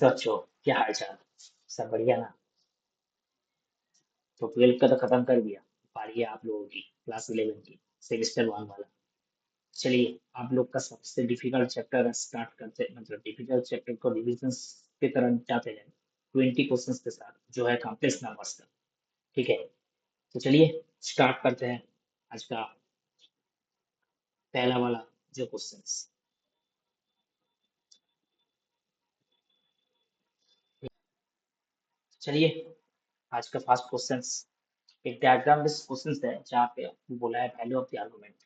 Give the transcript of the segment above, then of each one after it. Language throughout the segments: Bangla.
नमस्ते बच्चों। क्या हाल चाल? सब बढ़िया ना? तो 12th का तो खत्म कर दिया। बारी है आप लोगों की क्लास 11 की, सेमेस्टर 1 वाला। चलिए आप लोग का सबसे डिफिकल्ट चैप्टर स्टार्ट करते, मतलब डिफिकल्ट चैप्टर को रिविजन की तरह जाते हैं 20 क्वेश्चंस के साथ, जो है कॉम्प्लेक्स नंबर्स का। ठीक है, तो चलिए स्टार्ट करते हैं आज का पहला वाला जो क्वेश्चंस। चलिए आज का फर्स्ट क्वेश्चंस एक डायग्राम बेस्ड क्वेश्चंस है, जहाँ पे आपको बोला है value of the argument.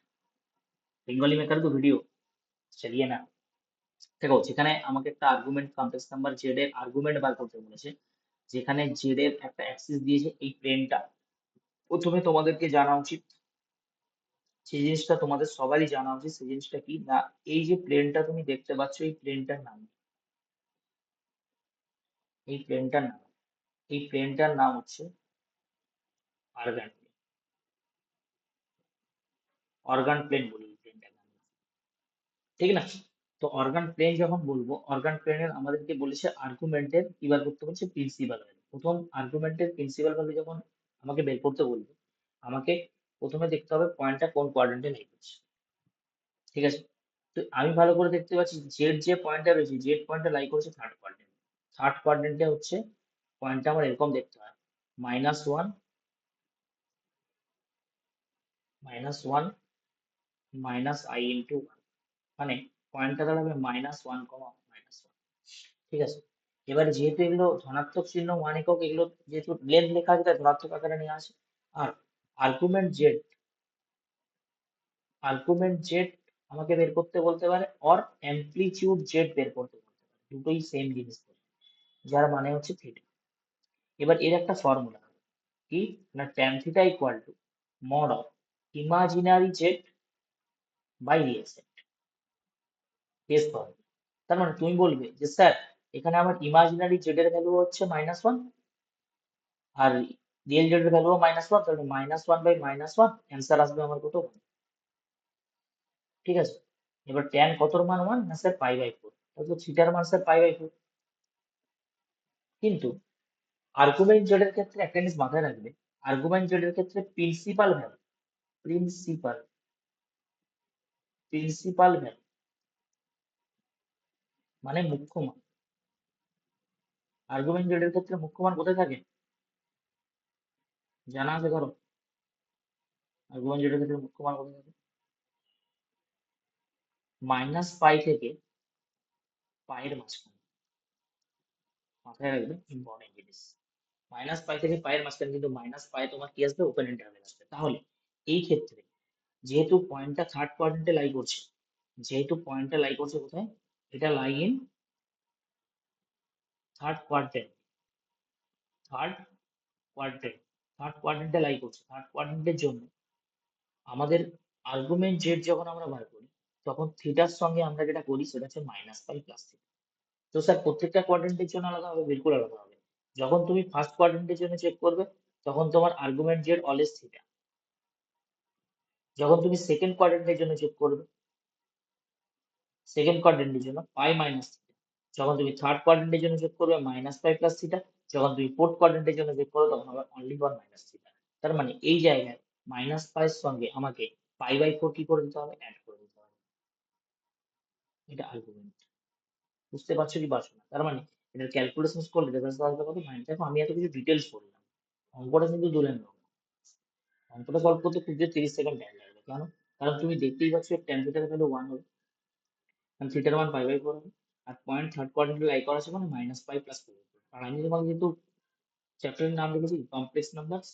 Bengali में कर दो ভিডিও। চলিয়ে না, দেখো যেখানে আমাকে একটা আর্গুমেন্ট কমপ্লেক্স নাম্বার জেড এর আর্গুমেন্ট বার করতে বলেছে, যেখানে জেড এর একটা অ্যাক্সিস দিয়েছে এই প্লেনটা। প্রথমে তোমাদেরকে জানা উচিত, সেই জিনিসটা তোমাদের সবারই জানা উচিত, সেই জিনিসটা কি না, এই যে প্লেনটা তুমি দেখতে পাচ্ছ এই প্লেনটার নাম, এই প্লেনটার নাম, এই প্লেনটার নাম হচ্ছে অর্গান, অর্গান প্লেন বলি এই প্লেনটার নাম, ঠিক না? তো অর্গান প্লেন যখন বলবো, অর্গান প্লেনের আমাদেরকে বলেছে আর্গুমেন্টের কি বার করতে বলছে, প্রিন্সিপাল ভ্যালু। প্রথম আর্গুমেন্টের প্রিন্সিপাল ভ্যালু যখন আমাকে বের করতে বলবে, আমাকে প্রথমে দেখতে হবে পয়েন্টটা কোন কোয়াড্রেন্টে লাই করছে। ঠিক আছে, তো আমি ভালো করে দেখতে পাচ্ছি জেড যে পয়েন্টটা রয়েছে, জেড পয়েন্টটা লাই করেছে থার্ড কোয়াড্রেন্ট। থার্ড কোয়াড্রেন্টে হচ্ছে পয়েন্টটা আমার এরকম দেখতে হয়, -1 -1 -i/1, মানে পয়েন্টটা দাঁড়াবে -1, ঠিক আছে। এবারে যেহেতু এগুলো ধনাত্মক চিহ্ন 1 একক, এগুলো যেহেতু লেন্থ লেখা আছে তাই ধনাত্মক আকারে নিয়ে আসে। আর আর্গুমেন্ট জেড, আর্গুমেন্ট জেড আমাকে বের করতে বলতে পারে, অর অ্যামপ্লিটিউড জেড বের করতে বলতে পারে, দুটোই সেম জিনিস বলে, যার মানে হচ্ছে থিটা। এবার এর একটা ফর্মুলা কি না, tan theta equal to mod of imaginary Z by real Z, base formula. তার মানে তুমি বলবে যে স্যার এখানে আমার ইমাজিনারি জেড এর ভ্যালু হচ্ছে -1 আর রিয়েল জেড এর ভ্যালু -1, তাহলে -1/-1 অ্যান্সার আসবে আমার কত 1, ঠিক আছে। এবার tan কতর মান 1 না স্যার π/4, তাহলে থিটার মান স্যার π/4। কিন্তু আর্গুমেন্ট জেড এর ক্ষেত্রে একটা জিনিস মাথায় রাখবে, আর্গুমেন্ট জেড এর ক্ষেত্রে principal value, principal principal value মানে মুখ্য মান। আর্গুমেন্ট জেড এর ক্ষেত্রে মুখ্য মান কোথায় থাকে জানা আছে? ধরো আর্গুমেন্ট জেড এর ক্ষেত্রে মুখ্য মান কোথায় থাকে, -π থেকে পায়ের মাঝখানে। মাথায় রাখবে, ইম্পর্টেন্ট জিনিস। -π থেকে পায়ের মাঝখানে, কিন্তু -π তোমার কি আসবে, ওপেন ইন্টারভ্যাল আসবে। তাহলে এই ক্ষেত্রে যেহেতু পয়েন্টটা থার্ড কোয়াড্রেন্টে লাই করছে, যেহেতু পয়েন্টটা লাই করছে কোথায়, এটা lie in third quadrant, third quadrant, third কোয়াড্রেন্টে লাই করছে। থার্ড কোয়াড্রেন্টের জন্য আমাদের আর্গুমেন্ট জেড যখন আমরা বার করি, তখন থিটার সঙ্গে আমরা যেটা করি সেটা হচ্ছে -π+θ। তো স্যার প্রত্যেকটা কোয়াড্রেন্টের জন্য আলাদা হবে? বিলকুল আলাদা হবে। যখন তুমি ফার্স্ট কোয়াড্রেন্টের জন্য চেক করবে, তখন তোমার আর্গুমেন্ট জেড অলওয়েজ থিটা। যখন তুমি সেকেন্ড কোয়াড্রেন্টের জন্য চেক করবে, সেকেন্ড কোয়াড্রেন্টের জন্য π-θ। যখন তুমি থার্ড কোয়াড্রেন্টের জন্য চেক করবে -π+θ। যখন তুমি ফোর্থ কোয়াড্রেন্টের জন্য চেক করবে তখন হবে অনলি ফর -θ। তার মানে এই জায়গায় -π এর সঙ্গে আমাকে π/4 কি করে দিতে হবে, অ্যাড করে দিতে হবে। এটা আর্গুমেন্ট। বুঝতে পারছো কি পারছো না? তার মানে এটার ক্যালকুলেশনস করলে রেজাল্ট আসবে কত, দেখো আমি এত কিছু ডিটেলস বললাম, অঙ্কটা কিন্তু দুলের নয়। অঙ্কটা সলভ করতে খুব জোর 30 সেকেন্ড টাইম লাগবে। কেন? কারণ তুমি দেখতেই পাচ্ছ tan থিটার ভ্যালু 1 হবে, কারণ থিটার মান π/4 হবে। আর পয়েন্ট থার্ড কোয়াড্রেন্টে লাই করা আছে মানে -π+4। আর আমি তোমাকে যেহেতু চ্যাপ্টারের নাম লিখেছি কমপ্লেক্স নাম্বারস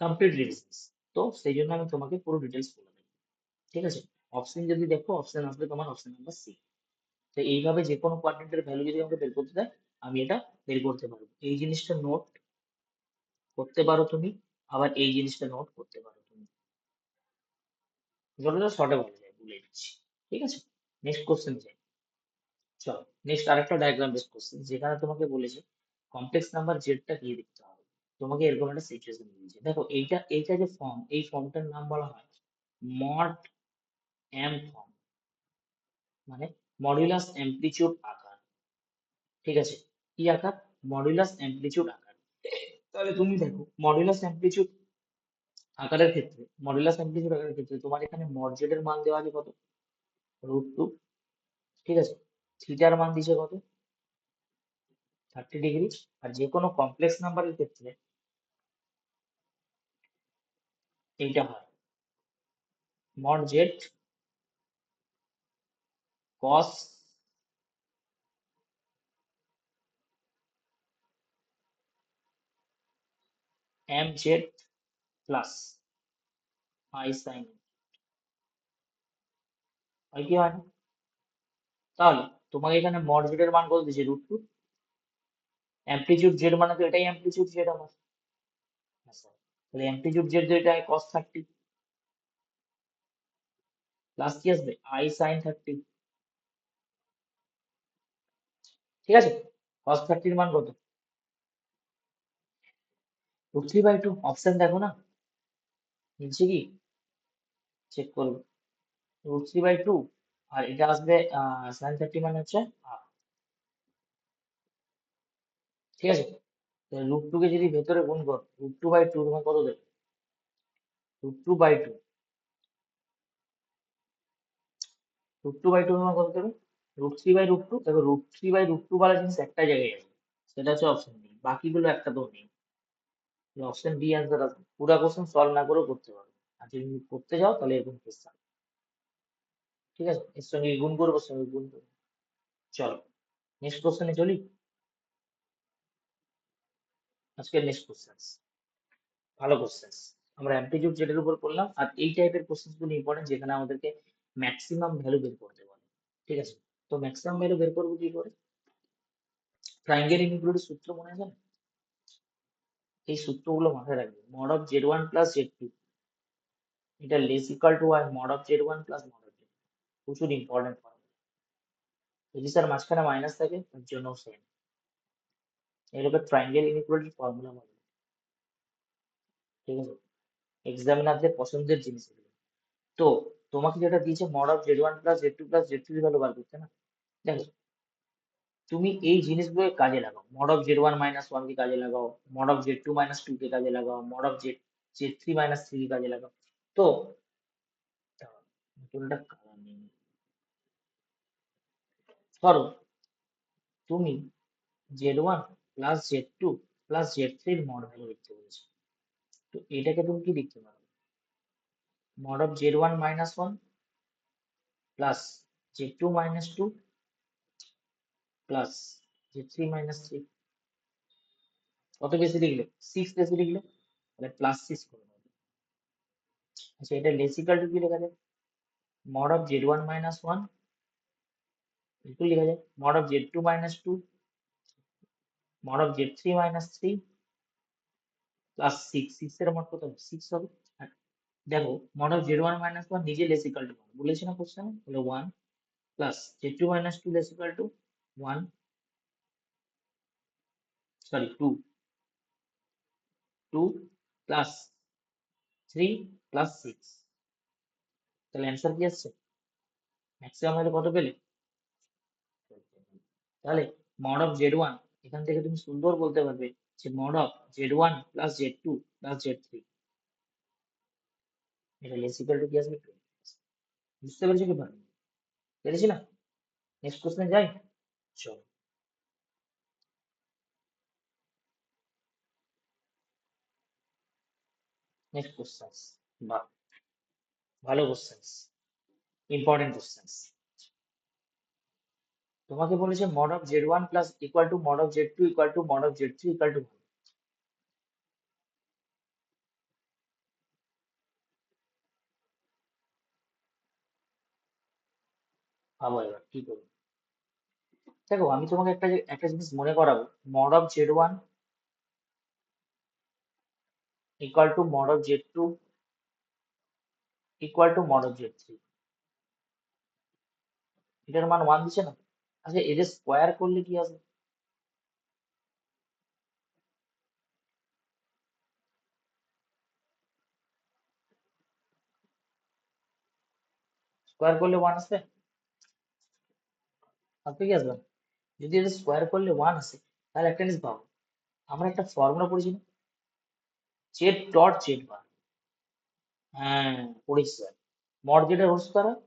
কমপ্লিট রিভিশনস, তো সেই জন্য আমি তোমাকে পুরো ডিটেলস বলে দেবো, ঠিক আছে। অপশন যদি দেখো, অপশন আসবে তোমার অপশন নাম্বার সি। তো এইভাবে যে কোনো কোয়াড্রেন্টের ভ্যালু যদি আমাকে বের করতে দেয়, আমি এটা বের করতে পারবো। এই জিনিসটা নোট করতে পারো তুমি, আবার এই জিনিসটা নোট করতে পারো তুমি, যতটা শর্টে বলা যায় বলে দিচ্ছি, ঠিক আছে। নেক্সট কোশ্চেন যাই, চলো নেক্সট আরেকটা ডায়াগ্রাম বেসড কোশ্চেন, যেখানে তোমাকে বলেছে কমপ্লেক্স নাম্বার জেডটা কি দেখতে হবে। তোমাকে এরকম একটা সিচুয়েশন দিয়েছে, দেখো এইটা এইটা যে ফর্ম, এই ফর্মটার নাম বলা হয় মড এম ফর্ম, মানে মডুলাস অ্যামপ্লিটিউড আকার, ঠিক আছে। কি আকার? মডুলাস অ্যামপ্লিচিউড আকার। তাহলে তুমি দেখো মডুলাস অ্যামপ্লিচিউড আকারের ক্ষেত্রে, মডুলাস অ্যামপ্লিচিউড আকারের ক্ষেত্রে তোমার এখানে মড জেড এর মান দেওয়া আছে কত? √2, ঠিক আছে। থিটার মান দিছে কত? 30 ডিগ্রি। আর যে কোনো কমপ্লেক্স নাম্বারের ক্ষেত্রে এইটা হয় mod Z cos am Z plus I sine, হয় কি হয় না? তাহলে তোমাকে এখানে মড জেড এর মান কত দিয়েছে? √2। অ্যামপ্লিচিউড জেড মানে তো এটাই অ্যামপ্লিচিউড জেড আমার। আচ্ছা, তাহলে অ্যামপ্লিচিউড জেড যেটা cos 30 প্লাস কি আসবে? আই সাইন 30, ঠিক আছে। cos 30 এর মান কত? √3/2। অপশন দেখো না নিচে কি চেক করবে। √3/2 আর এটা আসবে সাইন 30 মানে হচ্ছে হাফ, ঠিক আছে। √2 কে যদি ভেতরে গুণ করো, √2/2 তোমার কত দেবে? √2/2, √2/2 তোমার কত দেবে? √3/2। দেখো √3/2 বলা জিনিস একটা জায়গায় আছে, সেটা হচ্ছে অপশন ডি, বাকিগুলো একটাতেও নেই। অপশন ডি অ্যান্সার আছে। পুরো কোশ্চেন সলভ না করেও করতে পারো, আর যদি করতে যাও তাহলে এরকম কোশ্চেন, ঠিক আছে। এর সঙ্গে গুণ করবো, সঙ্গে গুণ করবো। চলো নেক্সট কোশ্চেনে চলি। আজকের নেক্সট কোশ্চেন ভালো কোশ্চেন। আমরা অ্যামপ্লিটিউড জেডের উপর করলাম, আর এই টাইপের কোশ্চেন গুলো ইম্পর্টেন্ট যেখানে আমাদেরকে ম্যাক্সিমাম ভ্যালু বের করতে বলে, ঠিক আছে। তো ম্যাক্সিমাম ভ্যালু বের করবো কি করে? ট্রায়াঙ্গেল ইনইকুয়ালিটির সূত্র মনে আছে না? এই সূত্রগুলো মাথায় রাখবে। Mod of z1 plus z2, এটা লেস ইকুয়াল টু আর mod of z1 plus mod of z2। প্রচুর ইম্পর্টেন্ট ফর্মুলা। যদি স্যার মাঝখানে মাইনাস থাকে তার জন্য সেম। এগুলোকে ট্রায়াঙ্গেল ইনইকুয়ালিটির ফর্মুলা বলে, ঠিক আছে। এক্সামিনারদের পছন্দের জিনিস এগুলো। তো তোমাকে যেটা দিয়েছে mod of z1 plus z2 plus z3 value বার করতে না, দেখো তুমি এই জিনিসগুলো কাজে লাগাও। মড অফ z1 - 1 কে কাজে লাগাও, মড অফ z2 - 2 কে কাজে লাগাও, মড অফ z3 - 3 কে কাজে লাগাও। তো নতুনটা কালার নেই, ধরো তুমি z1 plus z2 plus z3 এর মড ভ্যালু লিখতে বলেছে। তো এটাকে তুমি কি লিখতে পারো? Mod of z1 - 1 plus z2 - 2 plus z3 - 3। কত বেশি লিখলে? 6 বেশি লিখলে, তাহলে +6 করে নেবে। আচ্ছা, এটা লেস ইকুয়াল টু কি লেখা যায়? মড অফ z1 - 1 বিলকুল লেখা যায় mod of z2 - 2 mod of z3 - 3 plus 6। 6 এর মড কত হবে? 6 হবে। আর দেখো মড অফ z1 - 1 নিজে লেস ইকুয়াল টু বলেছে না কোশ্চেনে, তাহলে 1 plus z2 - 2 less equal two 1, sorry 2, 2 plus 3 plus 6। তাহলে অ্যান্সার কি আসছে? ম্যাক্সিমাম ভ্যালু কত পেলে? তাহলে মড অফ z1, এখান থেকে তুমি সুন্দর বলতে পারবে যে mod of z1 plus z2 plus z3, এটা লেস ইকুয়াল টু কি আসবে? 2। বুঝতে পেরেছো কি পারবে? পেরেছি না? নেক্সট কোশ্চেনে যাই। চলো নেক্সট কোশ্চেন। বাহ, ভালো কোশ্চেন, ইম্পর্টেন্ট কোশ্চেন। তোমাকে বলেছে mod of z1 plus equal to mod of z2 equal to mod of z3 equal to, ভাবো এবার কি করবো। দেখো আমি তোমাকে একটা জিনিস মনে করাবো। Mod of z1 equal to mod of z2 equal to mod of z3, এটার মান 1 দিচ্ছে না? আচ্ছা এদের স্কোয়ার করলে কি আসবে? স্কোয়ার করলে 1 আসবে? আসবে কি আসবে না? যদি এদের স্কোয়ার করলে 1 আসে, তাহলে একটা জিনিস ভাবো, আমরা একটা ফর্মুলা পড়েছি না, জেড ডট জেড বার। হ্যাঁ, পড়েছি স্যার। মড জেড এর হোল স্কয়ার হয়,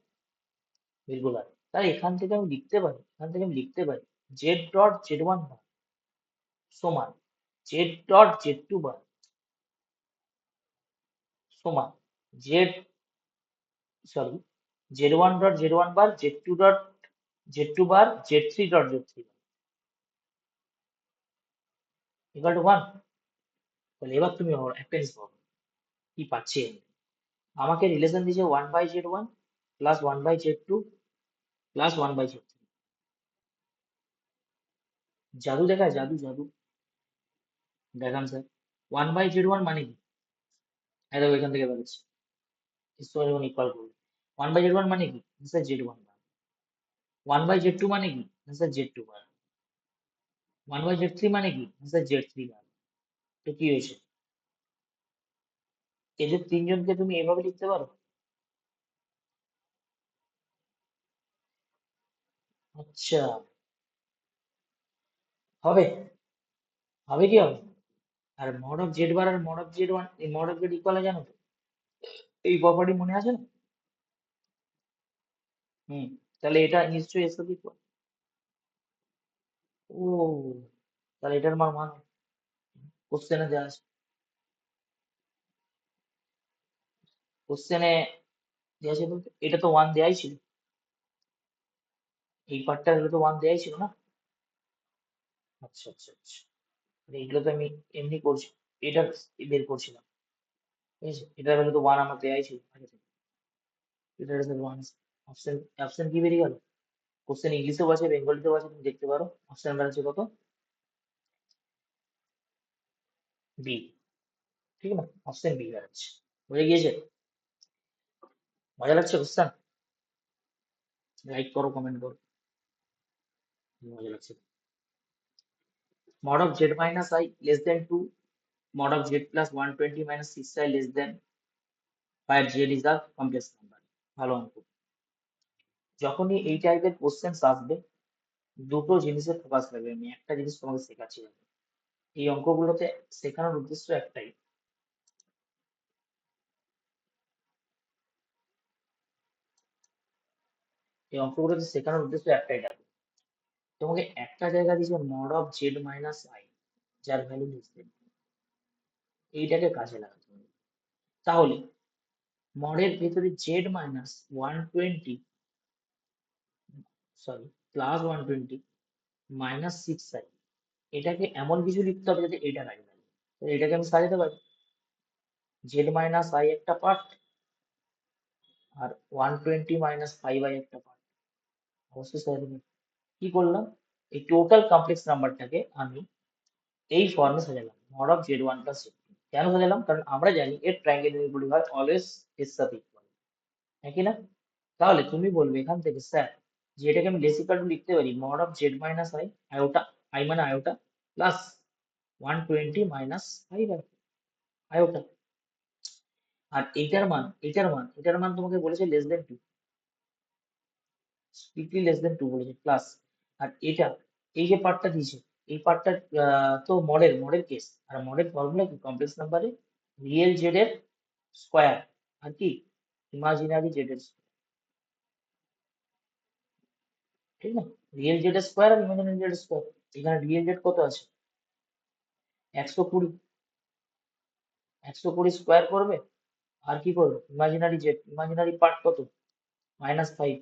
বিলকুল হয়। তাহলে এখান থেকে আমি লিখতে পারি Z dot Z one bar সমান Z dot Z two bar সমান Z, sorry, Z one dot Z one bar, Z two dot Z two bar, Z three dot Z three bar equal to one. তাহলে এবার তুমি ভাবো একটা জিনিস ভাবো, কি পাচ্ছি আমি? আমাকে রিলেশন দিয়েছে one by Z one plus one by Z two plus one by Z three. জাদু দেখায়, জাদু জাদু দেখান sir. One by Z one মানে কি? এই দেখো এখান থেকে বেরোচ্ছে, স্কোয়ার যখন ইকুয়াল করবে। ওয়ান বাই জেড ওয়ান মানে কি? Sir Z one bar. One by Z two মানে কি? Sir Z two bar. One by Z three মানে কি? Sir Z three bar. তো কি হয়েছে? এদের তিনজনকে তুমি এভাবে লিখতে পারো? আচ্ছা, হবে, হবে কি হবে? আর মড অফ জেড বার আর মড অফ জেড ওয়ান, এই মড অফ জেড ইকুয়াল জানো তো? এই প্রপার্টি মনে আছে না? হুম, তাহলে এটা নিশ্চয়ই এর সাথে equal। ও, তাহলে এটার মান মান কোশ্চেনে দেওয়া আছে, কোশ্চেনে দেওয়া আছে বলতে এটা তো ওয়ান দেওয়াই ছিল, এই পার্টটা তো ওয়ান দেওয়াই ছিল না। আচ্ছা আচ্ছা আচ্ছা, মানে এগুলো তো আমি এমনি করছি, এটা বের করছিলাম, ঠিক আছে? এটার ভ্যালু তো ওয়ান আমার দেওয়াই ছিল আগে থেকে। এটার ভ্যালু ওয়ান, অপশন, অপশন কি বেরিয়ে গেল? কোশ্চেন ইংলিশেও আছে, বেঙ্গলিতেও আছে, তুমি দেখতে পারো। অপশন বেরোচ্ছে কত? বি, ঠিক না? অপশন বি বেরোচ্ছে। বুঝে গিয়েছে? মজা লাগছে কোশ্চেন? লাইক করো, কমেন্ট করো, মজা লাগছে। Mod of z minus I less than 2, mod of z plus 120 minus 6i less than, where z is a complex number. ভালো অঙ্ক। যখনই এই টাইপের কোশ্চেন আসবে, দুটো জিনিসের ফোকাস রাখবে। আমি একটা জিনিস তোমাকে শেখাচ্ছি দেখো। এই অঙ্কগুলোতে শেখানোর উদ্দেশ্য একটাই, এই অঙ্কগুলোতে শেখানোর উদ্দেশ্য একটাই দেখো। তোমাকে একটা জায়গা দিয়েছে mod of Z minus I, যার ভ্যালু লিখতে, এইটাকে কাজে লাগাতে হবে। তাহলে মডের ভেতরে Z minus 120, sorry, plus 120 minus 6i, এটাকে এমন কিছু লিখতে হবে যাতে এটা কাজে লাগে। তো এটাকে আমি সাজাতে পারি, জেড মাইনাস আই একটা পার্ট আর 120 মাইনাস 5i একটা পার্ট, অবশ্যই সাজাতে পারি। কি করলাম? এই টোটাল কমপ্লেক্স নাম্বারটাকে আমি এই ফর্মে সাজালাম, mod of z one plus z two. কেন সাজালাম? কারণ আমরা জানি এর ট্রায়াঙ্গেল ইকুয়ালিটি হয় অলওয়েজ এর সাথে ইকুয়াল, একই না? তাহলে তুমি বলবে এখান থেকে স্যার যে এটাকে আমি লেস ইকুয়াল টু লিখতে পারি mod of Z minus i, iota, i মানে iota, plus 120 minus 5i, iota. আর এটার মান তোমাকে বলেছে less than two, strictly less than two বলেছে, প্লাস, আর এটা, এই যে পার্টটা দিয়েছে, এই পার্টটা তো মডের কেস, আর মডের ফর্মুলা কি? কমপ্লেক্স নাম্বারে রিয়েল জেড এর স্কোয়ার আর কি ইমাজিনারি জেড এর square, ঠিক না? রিয়েল জেড এর স্কোয়ার আর ইমাজিনারি জেড এর স্কোয়ার। এখানে রিয়েল জেড কত আছে? 120, 120 স্কোয়ার করবে, আর কি করবে? ইমাজিনারি জেড, ইমাজিনারি পার্ট কত? -5,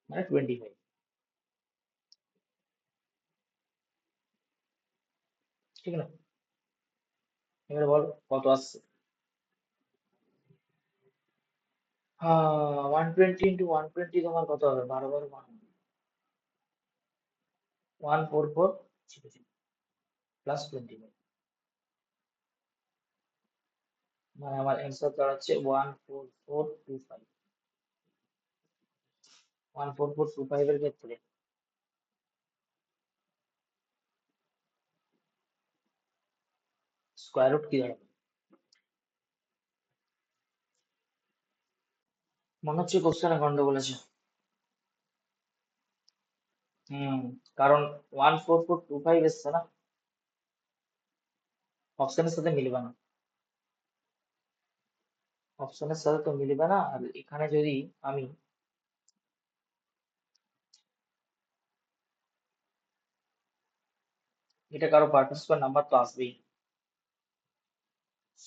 মানে 25, ঠিক না? এবারে বলো কত আসছে? 120 ইন্টু 120 তোমার কত হবে? 12 বার 144 প্লাস 25, মানে আমার অ্যান্সার দাঁড়াচ্ছে 14425। 14425 এর ক্ষেত্রে স্কোয়ার রুট কি দাঁড়াবে? মনে হচ্ছে কোশ্চেনে গন্ডগোল আছে। কারণ 14425 এসছে না, অপশনের সাথে মিলবে না, অপশনের সাথে তো মিলবে না। আর এখানে যদি আমি এটা কারো পার্টিসিপাল নাম্বার তো আসবেই,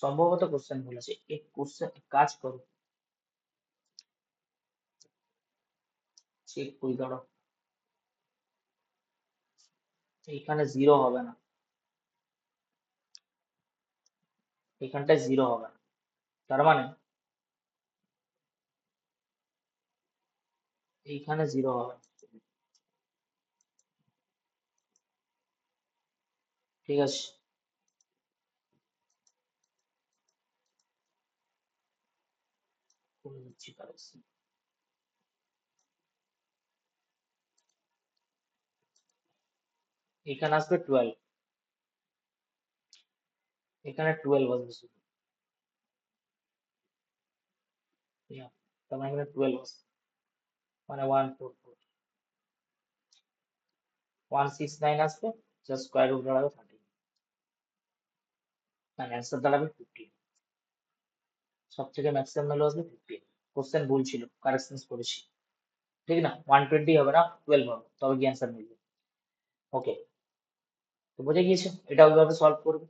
সম্ভবত কোশ্চেন ভুল আছে। এক কোশ্চেন কাজ করো, চেক করে দাঁড়াও, এইখানে জিরো হবে না, এখানটায় জিরো হবে না, তার মানে এইখানে জিরো হবে না। ঠিক আছে, করে দিচ্ছি কারেকশন। এখানে আসবে 12, এখানে 12 আসবে শুধু, Yeah, তার মানে এখানে 12 আসবে, মানে 144, 169 আসবে, জাস্ট স্কোয়ার রুট দাঁড়াবে 30, আর অ্যান্সার দাঁড়াবে 15, সব থেকে ম্যাক্সিমাম ভ্যালু আসবে 15। কোশ্চেন ভুল ছিল, কারেকশন করেছি, ঠিক না? 120 হবে না, 12 হবে, তবে কি অ্যান্সার মিলবে। ওকে, তো বুঝে গিয়েছে, এটা ওইভাবে সলভ করবে।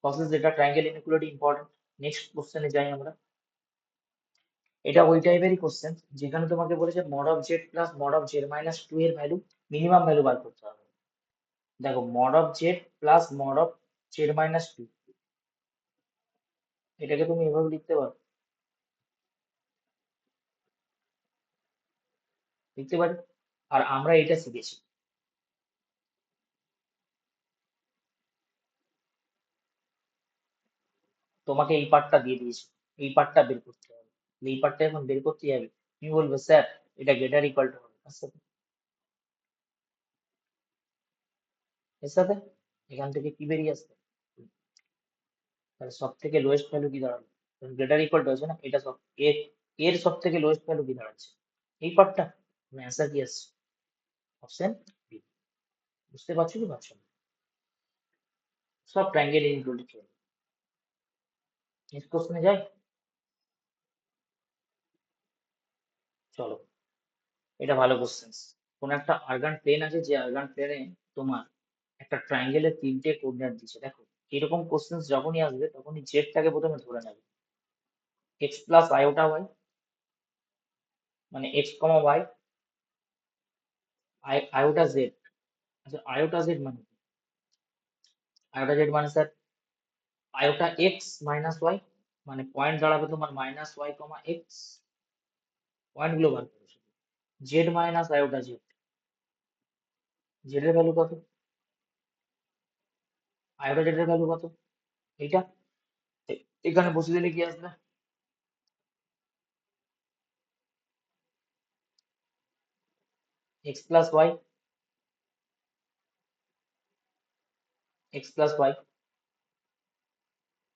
প্রসেস যেটা ট্রায়াঙ্গেল ইনইকুয়ালিটি ইম্পর্টেন্ট। নেক্সট কোশ্চেনে যাই আমরা। এটা ওই টাইপেরই কোশ্চেন যেখানে তোমাকে বলেছে mod of Z plus mod of Z minus two এর ভ্যালু, মিনিমাম ভ্যালু বার করতে হবে। দেখো mod of Z plus mod of Z minus two, এটাকে তুমি এভাবে লিখতে পারো, লিখতে পারি। আর আমরা এটা শিখেছি, তোমাকে এই পার্টটা দিয়ে দিয়েছি, এই পার্টটা বের করতে হবে, এই পার্টটা এখন বের করতে হবে। তুমি বলবে স্যার এটা গ্রেটার ইকুয়াল টু হবে, আচ্ছা এর সাথে এখান থেকে কি বেরিয়ে আসবে, তাহলে সব থেকে লোয়েস্ট ভ্যালু কি দাঁড়াবে, গ্রেটার ইকুয়াল টু আছে না, এটা সব এর, এর সব থেকে লোয়েস্ট ভ্যালু কি দাঁড়াচ্ছে, এই পার্টটা। অ্যান্সার কি আসছে, অপশন বি। বুঝতে পারছো কি পারছো না? সব ট্রায়াঙ্গেল ইনইকুয়ালিটি চলবে। নেক্সট কোশ্চেনে যাই, চলো। এটা ভালো কোশ্চেন। কোন একটা আর্গান প্লেন আছে, যে আর্গান প্লেনে তোমার একটা ট্রায়াঙ্গেলের তিনটে কোঅর্ডিনেট দিচ্ছে, দেখো এরকম কোশ্চেন যখনই আসবে তখনই জেডটাকে প্রথমে ধরে নেবে, এক্স প্লাস আয়োটা ওয়াই, মানে X comma Y, iota Z. আচ্ছা আয়োটা জেড মানে কি? আয়োটা জেড মানে sir iota X minus Y, মানে পয়েন্ট দাঁড়াবে তোমার minus Y comma X, point গুলো বার করো। Z minus iota Z, Z এর ভ্যালু কত, আয়োটা জেড এর ভ্যালু কত, এইটা। এখানে বসে দিলে কি আসবে, X plus Y, X plus Y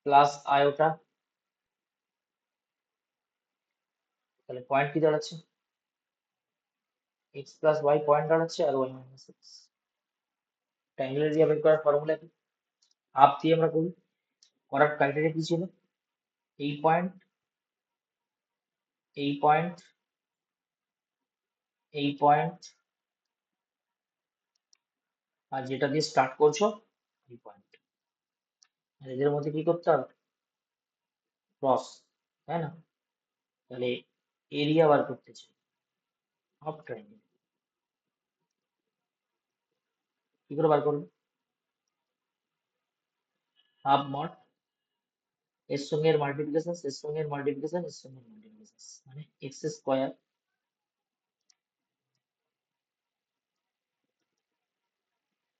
plus iota, তাহলে পয়েন্ট কি দাঁড়াচ্ছে, এক্স প্লাস ওয়াই পয়েন্ট দাঁড়াচ্ছে, আর y minus x. Triangle area বের করার ফর্মুলা কি, হাফ দিয়ে আমরা করি, করার ক্রাইটেরিয়া কি ছিল, এই পয়েন্ট, এই পয়েন্ট, এই পয়েন্ট, আর যেটা দিয়ে স্টার্ট করছো এই পয়েন্ট, আর এদের মধ্যে কি করতে হবে, ক্রস, তাই না? তাহলে এরিয়া বার করতে চাই অফ ট্রায়াঙ্গেল, কি করে বার করবে, হাফ মড এর সঙ্গে এর মাল্টিপ্লিকেশন, এর সঙ্গে এর মাল্টিপ্লিকেশন, এর সঙ্গে মাল্টিপ্লিকেশন, মানে এক্স স্কোয়ার,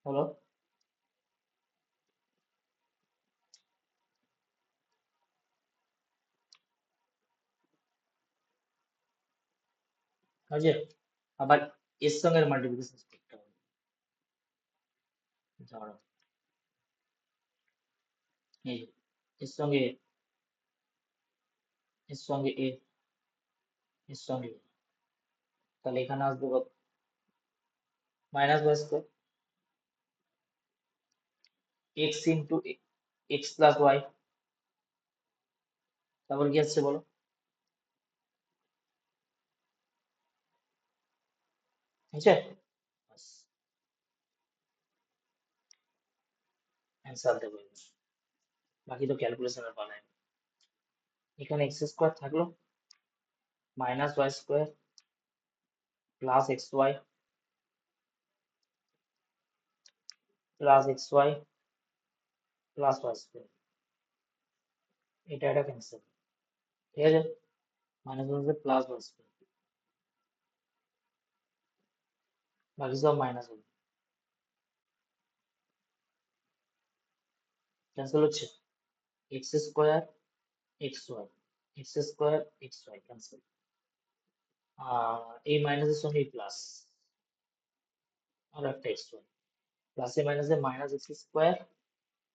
হলো আছে, আবার এর সঙ্গে মাল্টিপ্লিকেশন করতে হবে, ধরো এই যে, এর সঙ্গে এর সঙ্গে এ, এর সঙ্গে, তাহলে এখানে আসবে কত, minus Y square X into X plus Y, তারপর কি আসছে বলো? ঠিক আছে, অ্যান্সার দেবো এবার। বাকি তো ক্যালকুলেশনের পালায়। এখানে এক্স স্কোয়ার থাকলো minus Y square plus X Y plus X Y plus Y square, এটা ক্যান্সেল। ঠিক আছে, minus one plus Y square, বাকি সব মাইনাস হবে, ক্যান্সেল হচ্ছে। X square X Y, X square X Y cancel, এই মাইনাসের সঙ্গে প্লাস আর একটা এক্স ওয়াই, প্লাসে মাইনাসে minus X square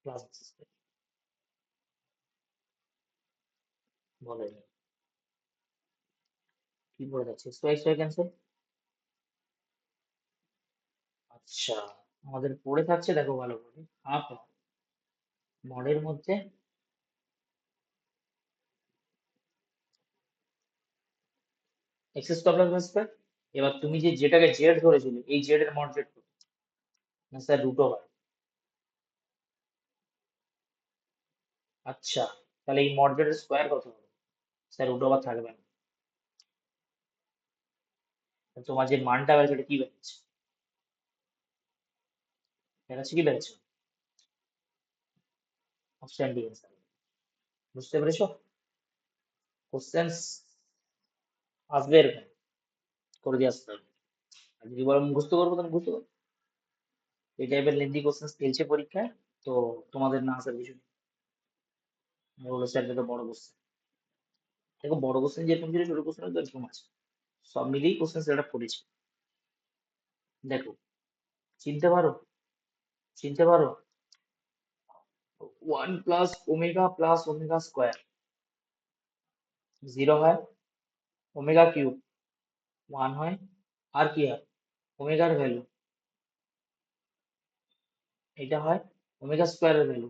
plus X square, বলে কি পড়ে যাচ্ছে, X Y X Y cancel. আচ্ছা, আমাদের পড়ে থাকছে দেখো ভালো করে, হাফ মডের মধ্যে X square plus Y square. এবার তুমি যে যেটাকে জেড ধরেছিলে, এই জেড এর মড জেড কত? না স্যার রুট ওভার। আচ্ছা, তাহলে এই মড জেড এর স্কোয়ার কত হবে? স্যার রুট ওভার থাকবে না। তোমার যে মানটা বেরোচ্ছে এটা কি বেরোচ্ছে? বেরোচ্ছে কি বেরোচ্ছে? Option D answer. বুঝতে পেরেছো? কোশ্চেন্স আসবে এরকম করে দিয়ে আসতে হবে। আর যদি বলো মুখস্থ করবো তাহলে মুখস্থ করবো। এই টাইপের লেন্দি কোশ্চেন্স খেলছে পরীক্ষায়, তো তোমাদের না আসার কিছু নেই। আমি বললো স্যার এটা তো বড় কোশ্চেন। দেখো বড় কোশ্চেন যেরকম ছিল ছোট কোশ্চেন তো এরকম আছে, সব মিলিয়েই কোশ্চেন সেটা পড়েছে। দেখো, চিনতে পারো? চিনতে পারো? One plus omega square zero হয়, ওমেগা কিউব ওয়ান হয়, আর কি হয়? ওমেগার ভ্যালু এটা হয়, ওমেগা স্কোয়ারের ভ্যালু।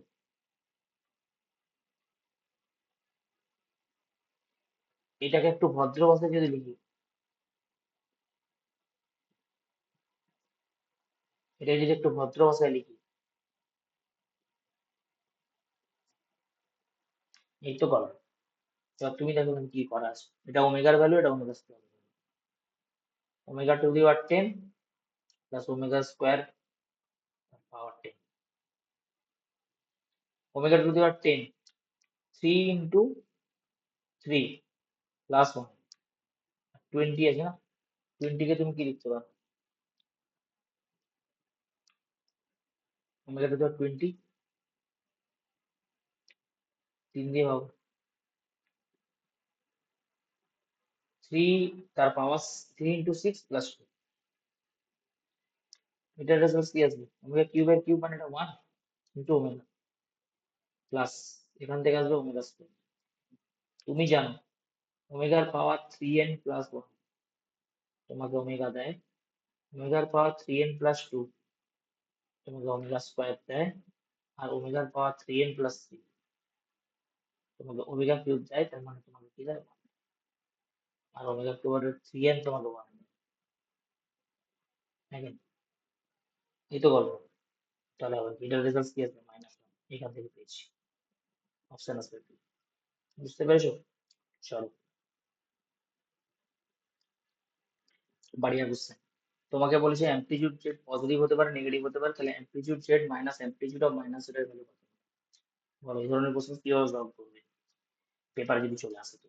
এটাকে একটু ভদ্র ভাষায় যদি লিখি, এটা যদি একটু ভদ্র ভাষায় লিখি, এই তো করো। এবার তুমি দেখো এখানে কি করা আছে, এটা ওমেগার ভ্যালু, এটা omega square, omega to the power 10 plus omega square power 10, omega to the power 10 3 into 3 plus 1 20 আছে না, 20 কে তুমি কি লিখতে পারো? ওমেগা টু দি পাওয়ার 20 3 দিয়ে ভাবো, 3 তার পাওয়ার 3 ইন্টু 6 প্লাস 2, এটার রেজাল্ট কি আসবে? ওমেগা কিউবের কিউব মানে এটা 1 ইন্টু ওমেগা প্লাস এখান থেকে আসবে ওমেগা স্কোয়ার। তুমি জানো ওমেগার পাওয়ার 3n প্লাস 1 তোমাকে ওমেগা দেয়, ওমেগার পাওয়ার 3n প্লাস 2 তোমাকে ওমেগা স্কোয়ার দেয়, আর ওমেগার পাওয়ার 3n প্লাস 3 তোমাকে ওমেগা কিউব দেয়, তার মানে তোমাকে কি দেয়? আর ওমেগা কিউবের 3n তোমাকে 1 দেয়। হ্যাঁ কি না? এই তো গল্প। তাহলে আবার এটার রেজাল্ট কি আসবে? -1 এখান থেকে পেয়েছি, অপশন আসবে 2। বুঝতে পেরেছো? চলো বাড়িয়া কোশ্চেন। তোমাকে বলেছে অ্যামপ্লিটিউড জেড পজিটিভ হতে পারে নেগেটিভ হতে পারে, তাহলে amplitude Z minus amplitude of minus Z value কত? বলো এই ধরনের কোশ্চেন কিভাবে সলভ করবে পেপার যদি চলে আসে তো?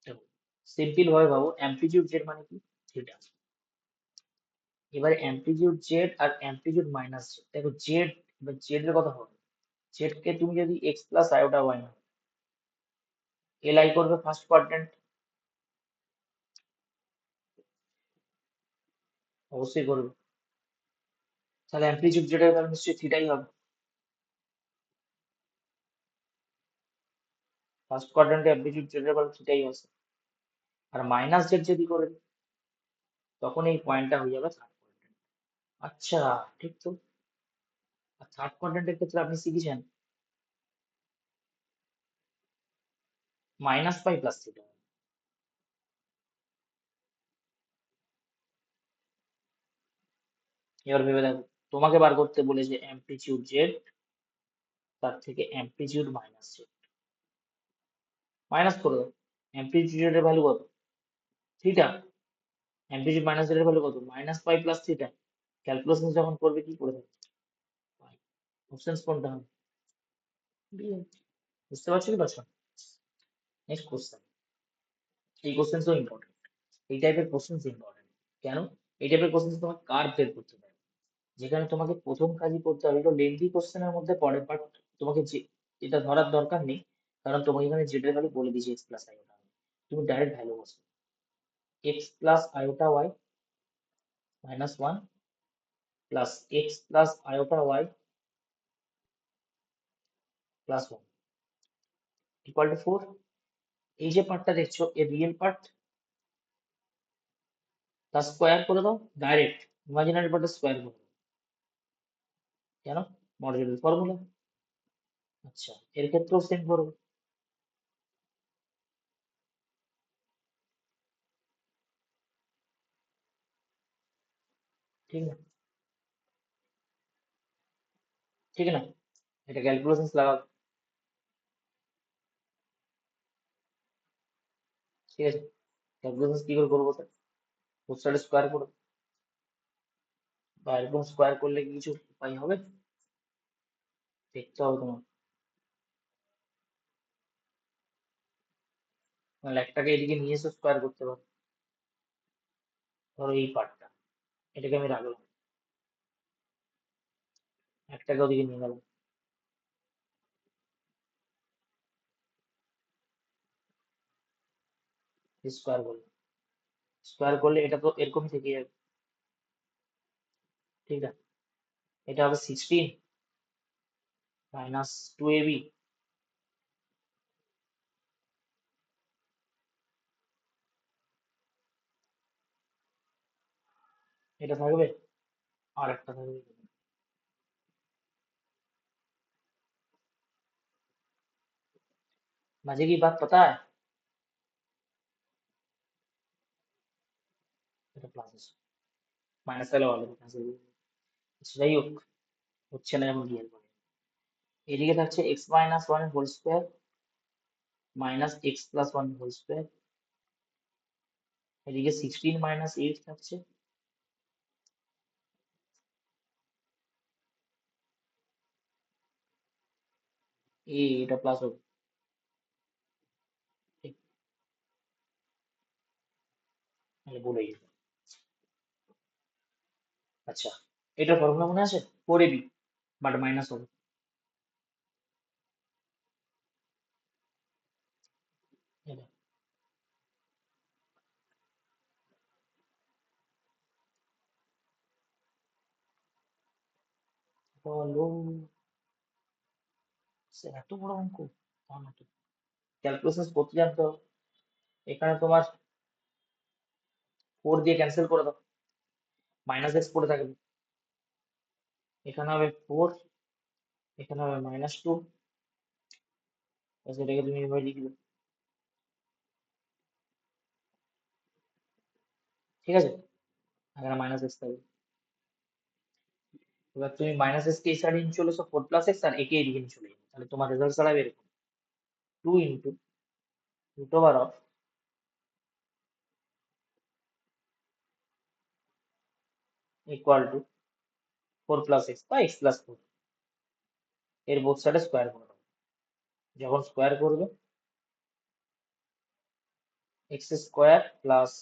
দেখো সিম্পল ভাবে ভাবো, অ্যামপ্লিটিউড জেড মানে কি? থিটা। এবারে অ্যামপ্লিটিউড জেড আর অ্যামপ্লিটিউড মাইনাস জেড, দেখো জেড, এবার জেড এর কথা হবে, জেড কে তুমি যদি এক্স প্লাস আইওটা ওয়াই নাও, এল আই করবে ফার্স্ট কোয়াড্রেন্ট, অবশ্যই করবে, তাহলে অ্যামপ্লিটিউড জেড এর ভ্যালু নিশ্চয়ই থিটাই হবে। ফার্স্ট কোয়াড্রেন্টে অ্যামপ্লিটিউড জেড এর ভ্যালু থিটাই আছে, আর মাইনাস জেড যদি করে তখন এই পয়েন্টটা হয়ে যাবে থার্ড কোয়াড্রেন্ট, আচ্ছা, ঠিক তো। আর থার্ড কোয়াড্রেন্টের ক্ষেত্রে আপনি শিখেছেন মাইনাস পাই প্লাস থিটা। এবার ভেবে দেখো, তোমাকে বার করতে বলেছে অ্যামপ্লিটিউড জেড, তার থেকে অ্যামপ্লিটিউড মাইনাস জেড, মাইনাস করে দাও। অ্যামপ্লিটিউড এর ভ্যালু কত? থিটা। অ্যামপ্লিটিউড মাইনাস জেড এর ভ্যালু কত? মাইনাস পাই প্লাস থিটা। ক্যালকুলেশন যখন করবে কি করে দেবে? অপশন কোনটা হবে? বি। বুঝতে পারছো কি পারছো? Next question. এই কোশ্চেন তো ইম্পর্টেন্ট। এই টাইপের কোশ্চেন ইম্পর্টেন্ট। কেন? এই টাইপের কোশ্চেন তোমাকে কার্ভ বের করতে পারে, যেখানে তোমাকে প্রথম কাজই করতে হবে। এটা লেন্থি কোশ্চেনের মধ্যে পড়ে, বাট তোমাকে যে এটা ধরার দরকার নেই, কারণ তোমাকে এখানে জেড এর ভ্যালু বলে দিয়েছে এক্স প্লাস আইওটা। তুমি ডাইরেক্ট ভ্যালু বসো, X plus iota Y minus one plus X plus iota Y plus one equal to four. এই যে পার্টটা দেখছো এর রিয়েল পার্ট, তার স্কোয়ার করে দাও ডাইরেক্ট। ইমাজিনারি পার্টের স্কোয়ার করে দাও। কেন? Modulus formula. আচ্ছা, এর ক্ষেত্রেও সেম করবে। ঠিক না? ঠিক না? এটা ক্যালকুলেশন লাগাও। ঠিক আছে, ক্যালকুলেশন কি করে করবো স্যার? both side স্কোয়ার করো, বা এরকম স্কোয়ার করলে কি কিছু উপায় হবে? দেখতে হবে তোমার। নাহলে একটাকে এদিকে নিয়ে এসে স্কোয়ার করতে পারো। ধরো এই পার্টটা, এটাকে আমি রাখলাম, একটাকে ওদিকে নিয়ে গেলাম, স্কোয়ার করলাম। স্কোয়ার করলে এটা তো এরকমই থেকে যাবে। ঠিক আছে, এটা হবে 16 মাইনাস 2ab। এটা থাকবে, আর একটা থাকবে। मजे की बात पता है? এটা প্লাস আছে, মাইনাস তাহলে অলরেডি প্লাস হয়ে যাবে। যাই হোক, হচ্ছে না যেমন রিয়েল করে। এদিকে থাকছে X minus one whole square minus X plus one whole square. এদিকে 16 - 8 থাকছে। এটা প্লাস হবে। ঠিক, তাহলে বলে গেছে। আচ্ছা, এটা ফর্মুলা মনে আছে? 4ab, বাট মাইনাস হবে। এটা বলো, স্যার এত বড় অঙ্ক? তাও না তো, ক্যালকুলেশন করতে জানতে হবে। এখানে তোমার 4 দিয়ে ক্যান্সেল করে দাও, মাইনাস এক্স পড়ে থাকবে। এখানে হবে 4, এখানে হবে -2, এটাকে তুমি এভাবে লিখবে। ঠিক আছে, এখানে মাইনাস এক্স থাকবে। এবার তুমি মাইনাস এক্স কে এই সাইডে নিয়ে চলে এসো, 4 প্লাস এক্স, আর একে এদিকে নিয়ে চলে যাবে, তাহলে তোমার রেজাল্ট দাঁড়াবে এরকম: 2 into root over of equal to 4 plus X বা এক্স প্লাস 4, এর বোথ সাইডে স্কোয়ার করে দেবো। যখন স্কোয়ার করবে, এক্স স্কোয়ার প্লাস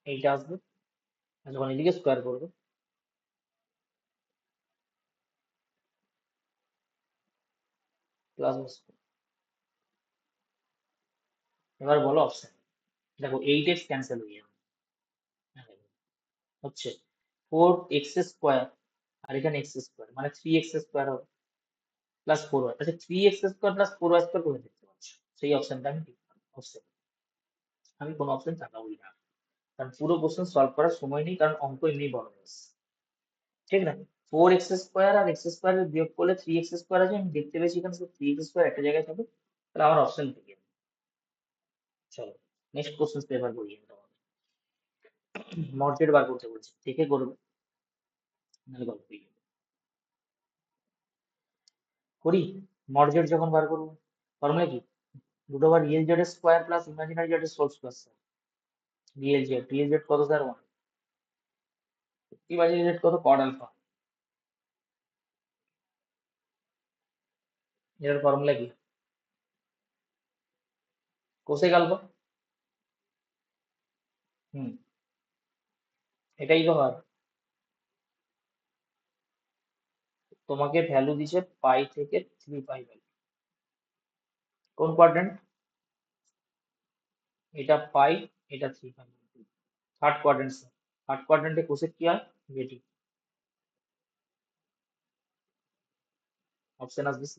এইটা আসবে, আর যখন এদিকে স্কোয়ার করবে প্লাস স্কোয়ার। এবার বলো অপশন। দেখো 8x ক্যান্সেল হয়ে যাবে, হচ্ছে 4x স্কোয়ার, আর এখানে এক্স স্কোয়ার মানে 3x স্কোয়ার হবে, প্লাস 4y। আচ্ছা, 3x square plus 4y square করে দেখতে পাচ্ছ, সেই অপশনটা আমি ঠিক অপশন, আমি কোনো অপশন চাপাবই না। কারণ পুরো কোশ্চেন সলভ করার সময় নেই, কারণ অঙ্ক এমনি বড় হয়ে যাচ্ছে, ঠিক না? 4x² আর x² এর বিয়োগ করলে 3x² আছে, আমি দেখতে পেয়েছি এখানে 3x² একটা জায়গায় থাকবে, তাহলে আমার অপশন থেকে যাবে। চলো নেক্সট কোশ্চেন পেপার করি তোমাকে। মর্জেট বার করতে বলছি, দেখে করবে, নাহলে গল্প হয়ে যাবে। করি মর্জেট যখন বার করবো, ফর্মুলা কি? √Real z square plus imaginary z whole square sir. Real z কত স্যার? 1। ইমাজিনারি জেড কত? Cot alpha. এর ফর্মুলা কি? Cosec alpha. হুম, এটাই তো হয়। তোমাকে ভ্যালু দিছে পাই থেকে 3π ভ্যালু। কোন কোয়াড্রেন্ট? এটা পাই, এটা 3π। Third quadrant sir. থার্ড কোয়াড্রেন্টে কোসেক কি হয়? নেগেটিভ। অপশন আসবে C।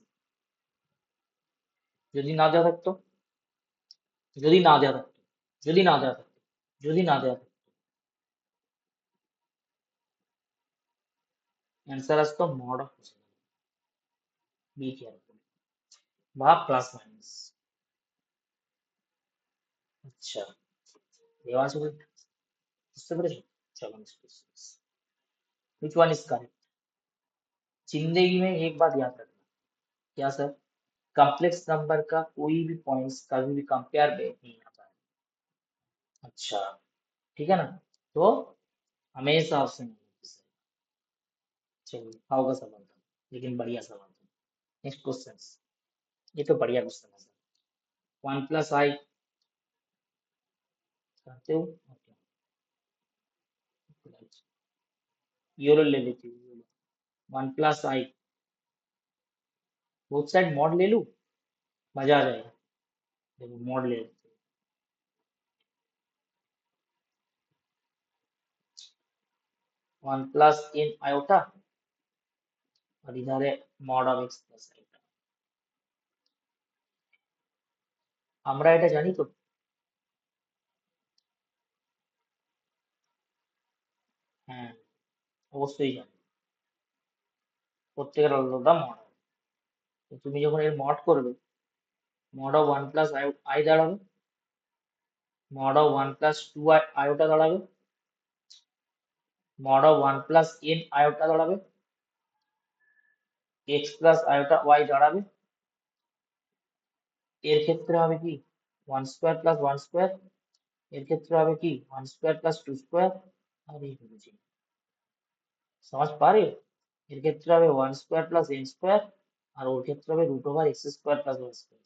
যদি না দেওয়া থাকতো, যদি না দেওয়া থাকতো, যদি না দেওয়া থাকতো, যদি না দেওয়া থাকতো, অ্যান্সার আসতো mod of cosec. Be careful, বা প্লাস মাইনাস। আচ্ছা, দেওয়া আছে বলতে বুঝতে পেরেছো? चलो next question, which one is correct? जिंदगी में एक बात याद रखना। क्या सर? कॉम्प्लेक्स नंबर का कोई भी पॉइंट्स कभी भी कंपेयर में नहीं आता है। अच्छा, ठीक है ना? तो हमेशा ऑप्शन नहीं। चलिए हाउ का सवाल था, लेकिन बढ़िया सवाल था। नेक्स्ट क्वेश्चन, ये तो बढ़िया क्वेश्चन है सर। 1 + i जानते हो? यूरो ले लेती हूँ। 1 + i, बोथ साइड मॉड ले लूँ, मजा आ जाएगा। देखो मॉड ले लेते हैं। 1 + और इधर है मॉड ऑफ x + i। আমরা এটা জানি তো। হ্যাঁ, অবশ্যই জানি। প্রত্যেকের আলাদা মড। তো তুমি যখন এর মড করবে, মড অফ 1 + i দাঁড়াবে, মড অফ 1 + 2 আইওটা দাঁড়াবে, মড অফ 1 + n আইওটা দাঁড়াবে, x + i দাঁড়াবে। এর ক্ষেত্রে হবে কি 1² + 1²। এর ক্ষেত্রে হবে কি 1² + 2²। আর এই হচ্ছে, समझ पा रहे हो? এর ক্ষেত্রে হবে 1² + n²। আর ওর ক্ষেত্রে হবে √x² + y²।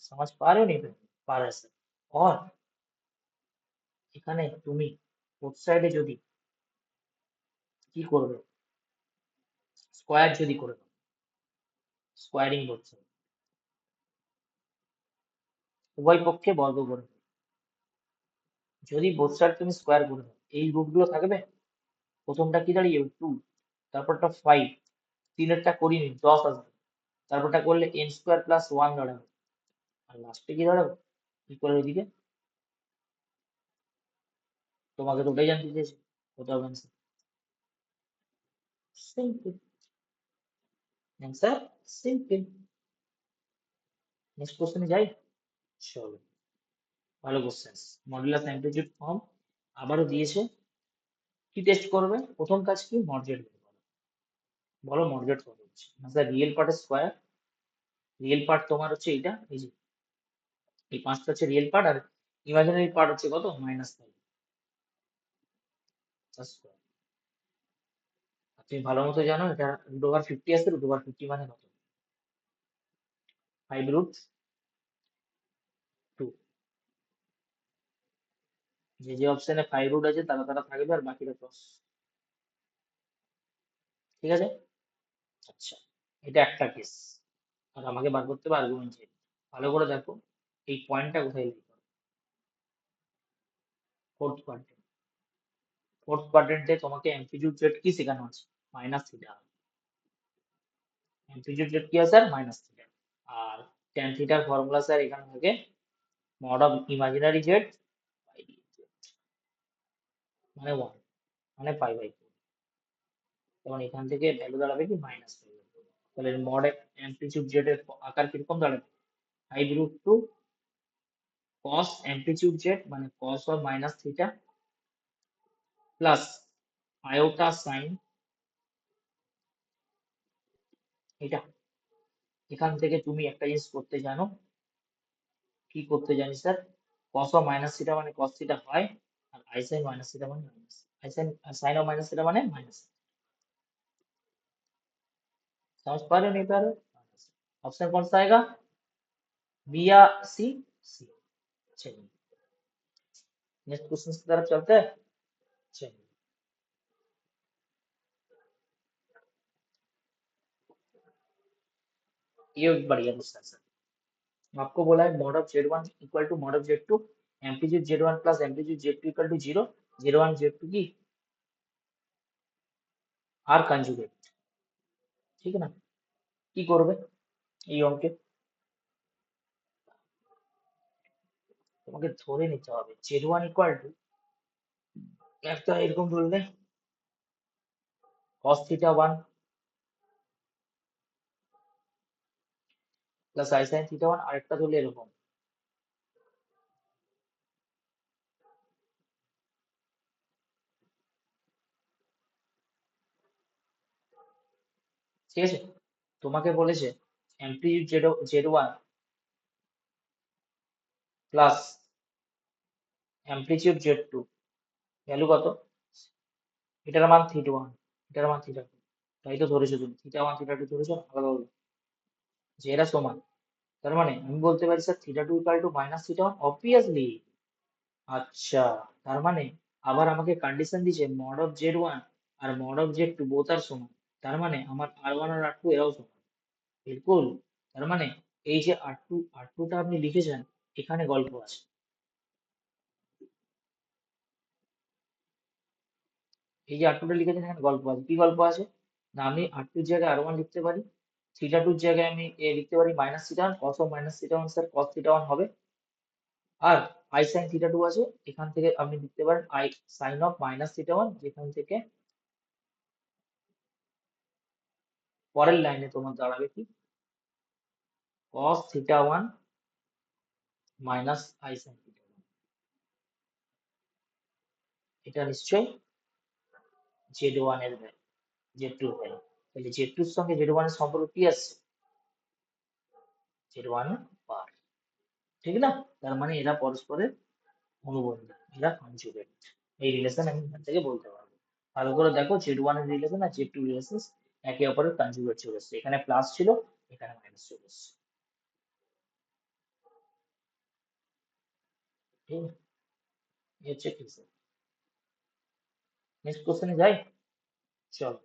समझ पा रहे हो? नहीं पा रहे सर? और এখানে তুমি বোথ সাইডে যদি কি করবে, স্কোয়ার যদি করে দাও, স্কোয়ারিং বোথ সাইড, উভয় পক্ষে বর্গ করে দাও। যদি বোথ সাইড তুমি স্কোয়ার করে দাও, এই রুটগুলো থাকবে। প্রথমটা কি দাঁড়িয়ে 2, তারপরটা 5, তিনেরটা করিনি 10 আসবে, তারপরটা করলে n² + 1 দাঁড়াবে, আর লাস্টে কি দাঁড়াবে? ইকুয়াল ওইদিকে। তোমাকে তো ওটাই জানতে চেয়েছি, ওটা হবে answer. Simple answer, simple. Next কোশ্চেনে যাই। চলো, ভালো কোশ্চেন। মডুলাস অ্যামপ্লিটিউড ফর্ম আবারও দিয়েছে। কি টেস্ট করবে? প্রথম কাজ কি? মডুলেট বের করো। বলো মডুলেট কত হচ্ছে? আচ্ছা, রিয়েল পার্টের স্কোয়ার। রিয়েল পার্ট তোমার হচ্ছে এইটা, এই যে এই 5টা হচ্ছে রিয়েল পার্ট, আর ইমাজিনারি পার্ট হচ্ছে কত? -5 স্কোয়ার। তুমি ভালো মতো জানো এটা √50 আছে, √50 মানে কত? 5√2। যে যে অপশনে 5 আছে তারা তারা থাকবে, আর বাকিটা ক্রস। ঠিক আছে? আচ্ছা, এটা একটা কেস। আর আমাকে বার করতে হবে আর্গুমেন্ট জেড। ভালো করে দেখো এই পয়েন্টটা কোথায় লিখতে হবে। Fourth quadrant. ফোর্থ কোয়াড্রেন্টে তোমাকে অ্যামপ্লিটিউড জেড কি শেখানো আছে? -θ। অ্যামপ্লিটিউড জেড কি আছে স্যার? -θ। আর tan থিটার ফর্মুলা স্যার এখানে থাকে মড অফ ইমাজিনারি জেড। মানে 1 মানে পাই বাই 4। তখন এখান থেকে ভ্যালু দাঁড়াবে কি মাইনাস পাই বাই 4। তাহলে মড অ্যামপ্লিটিউড জেড এর আকার কিরকম দাঁড়াবে 5√2 cos অ্যামপ্লিটিউড জেড মানে cos of minus theta plus iota sine এটা। এখান থেকে তুমি একটা জিনিস করতে জানো, কি করতে জানি sir, cos of minus theta মানে cos থিটা হয়, আর i sin माइनस थीटा মানে minus i sin sin of minus theta মানে माइनस। समझ पा रहे हो नहीं पा रहे हो? ऑप्शन कौन सा आएगा, बी या सी? सी। चलिए नेक्स्ट क्वेश्चन की तरफ चलते हैं। चलिए ये बढ़िया क्वेश्चन सर। आपको बोला है mod of Z one equal to mod of Z two, amplitude Z one plus amplitude Z two equal to zero, Z one Z two की আর কনজুগেট, ঠিক না? কি করবে এই অঙ্কে? তোমাকে ধরে নিতে হবে জেড ওয়ান ইকুয়াল টু একটা এরকম ধরলে cos theta one plus i sin theta one, আরেকটা ধরলে এরকম, ঠিক আছে? তোমাকে বলেছে amplitude Z Z one plus amplitude Z two value কত, এটার মান থিটা ওয়ান, এটার মান থিটা টু, তাই তো ধরেছো তুমি থিটা ওয়ান থিটা টু ধরেছো আলাদা আলাদা, যে এরা সমান। তার মানে আমি বলতে পারি sir theta two equal to minus theta one obviously. আচ্ছা, তার মানে আবার আমাকে কন্ডিশন দিয়েছে মড অফ জেড ওয়ান আর mod of z two both আর সমান, তার মানে আমার আর ওয়ান আর আর টু এরাও সমান, বিলকুল। তার মানে এই যে আর টুটা আপনি লিখেছেন এখানে গল্প আছে, এই যে আর টুটা লিখেছেন এখানে গল্প আছে, কি গল্প আছে না, আমি আর টুর জায়গায় আর ওয়ান লিখতে পারি, থিটা টুর জায়গায় আমি লিখতে পারি minus theta one, cos of minus theta one sir cos theta one হবে, আর আই সাইন থিটা টু আছে, এখান থেকে আপনি লিখতে পারেন i sine of minus theta one, যেখান থেকে পরের লাইনে তোমার দাঁড়াবে কি cos theta one minus i sine theta one. এটা নিশ্চয়ই জেড ওয়ান এর ভ্যালু, জেড টু এর ভ্যালু। তাহলে জেড টুর সঙ্গে জেড ওয়ান এর সম্পর্ক কি আসছে, জেড ওয়ান পার, ঠিক না? তার মানে এরা পরস্পরের অনুবন্ধী, এরা কনজুগেট, এই রিলেশন আমি এখান থেকে বলতে পারবো। ভালো করে দেখো জেড ওয়ান এর রিলেশন আর জেড টু রিলেশন একে অপরের কনজুগেট চলে এসছে, এখানে প্লাস ছিল এখানে মাইনাস চলে এসছে, ঠিক আছে? এই হচ্ছে কি স্যার, নেক্সট কোশ্চেনে যাই, চলো।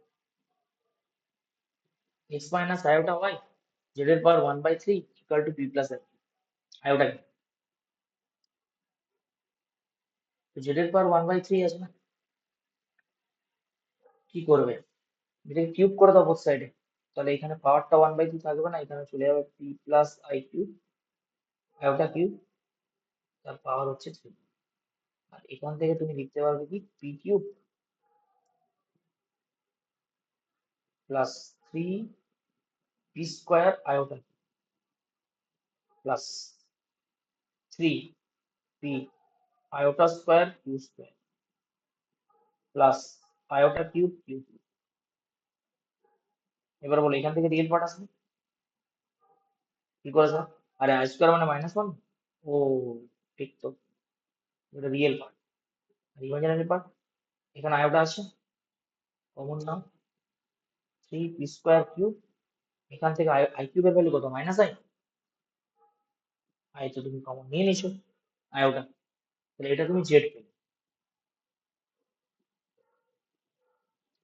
X minus iota y z এর power one by three equal to p plus f, iota কি, তো জেড এর পাওয়ার ওয়ান বাই থ্রি আছে না, কি করবে, এটাকে কিউব করে দাও বোথ সাইডে, তাহলে এখানে পাওয়ারটা ওয়ান বাই থ্রি থাকবে না, এখানে চলে যাবে P plus I cube, iota cube, তার পাওয়ার হচ্ছে থ্রি, আর এখান থেকে তুমি লিখতে পারবে কি P cube plus three P square iota plus three P iota square Q square plus iota cube Q cube. এবার বলো এখান থেকে রিয়েল পার্ট আসবে কি করেছো, আরে আই স্কোয়ার মানে মাইনাস ওয়ান, ও ঠিক তো, এটা রিয়েল পার্ট, আর ইমাজিনারি পার্ট, এখানে আয়োটা আছে কমন নাও, থ্রি পি স্কোয়ার কিউব, এখান থেকে আই আই কিউবের ভ্যালু কত মাইনাস আই, আই তো তুমি কমন নিয়ে নিছো আয়োটা, তাহলে এটা তুমি জেড পেলে,